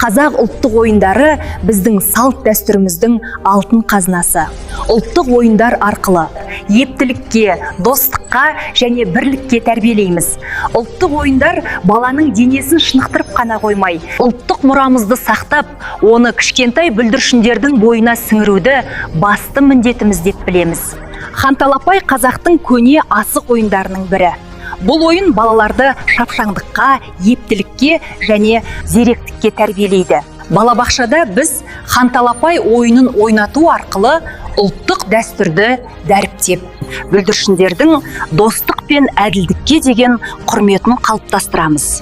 Қазақ ұлттық ойындары біздің салт дәстүріміздің алтын қазынасы. Ұлттық ойындар арқылы ептілікке, достыққа және бірлікке тәрбиелейміз. Ұлттық ойындар баланың денесін шынықтырып қана қоймай, ұлттық мұрамызды сақтап, оны кішкентай бүлдіршіндердің бойына сіңіруді басты міндетіміз деп білеміз. Ханталапай қазақтың көне асық ойындарының бірі. Бұл ойын балаларды шапшаңдыққа, ептілікке және зеректікке тәрбиелейді. Балабақшада біз ханталапай ойынын ойнату арқылы ұлттық дәстүрді дәріптеп, бүлдіршіндердің достық пен әділдікке деген құрметін қалыптастырамыз.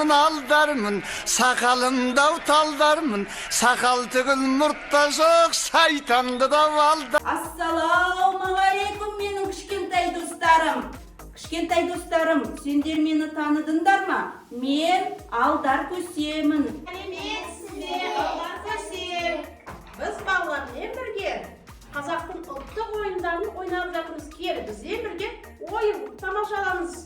Aldarmın, sakalımda utaldarmın, sakal tıgıl murtta çok, saytandı da valda. Assalamu alaikum менің кішкентай достарым. Кішкентай достарым, сендер мені таныдыңдар ма? Мен Алдар Көсемін. Мен сіздер Алдар Көсем. Біз балалармен бірге қазақтың ұлттық ойындарын ойнап жатырмыз. Кел, бізбен бірге ойын тамашаламыз.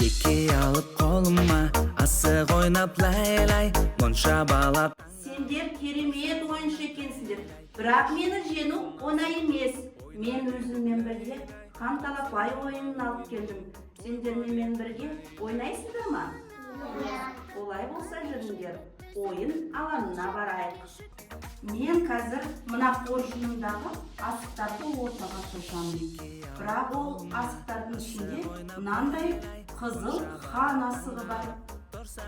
Шеке алып қолыма, асық ойнап лай-лай, мұнша балап. Сендер керемет ойыншы екенсіңдер, бірақ мені жену оңай емес. Мен өзіммен бірге ханталапай ойынын алып келдім. Сендермен бірге ойнайсыңдар ма? Олай болса жүріңдер, ойын алаңына барайық. Мен қазір мына қоржынымдағы асықтарды ортаға қосамын. Бірақ ол асықтардың ішінде мынандай қызыл хан асығы бар.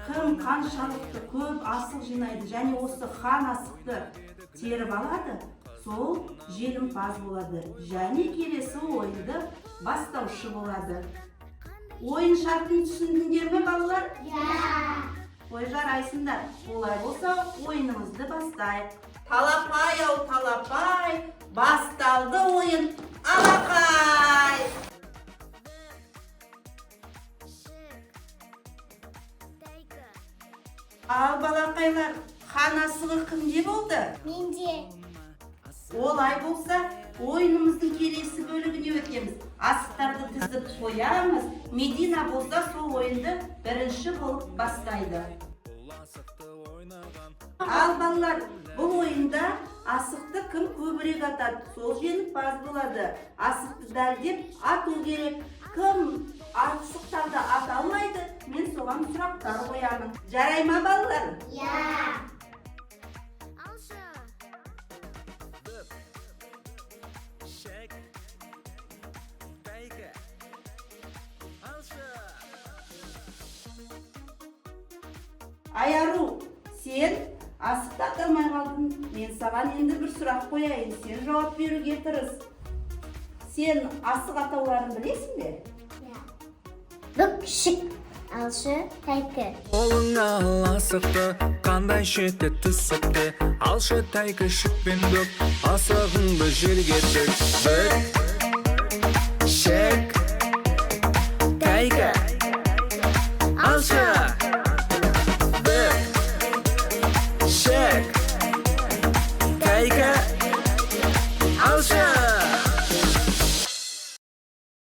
Кім қаншалықты көп асық жинайды және осы хан асықты теріп алады, сол жеңімпаз болады және келесі ойынды бастаушы болады. Ойын шартын түсіндіңдер ме, балалар? Ой, жарайсыңдар. Олай болса, ойынымызды бастайық. Талапай-ау, талапай, басталды ойын. Алақай! Ал балақайлар, хан асығы кімде болды? Менде. Олай болса, ойынымыздың келесі бөлігіне өтеміз. Асықтарды тізіп қоямыз. Медина болса, сол ойынды бірінші болып бастайды. Ал балалар, бұл ойында асықты кім көбірек атады, сол жеңімпаз болады. Асықты дәлдеп ату керек. Кім асықтарды ата алмайды, мен соған сұрақтар қоямын. Жарай ма, балалар? Айару, сен асықта аталмай қалдың. Мен саған енді бір сұрақ қояйын, сен жауап беруге тырыс. Сен асық атауларын білесің бе? Бүк, шік, алшы, тайкі. Қолыңа ал асықты, қандай шетте түсіпті. Алшы, тайкі, шік пен бүк, асығыңды жерге тік.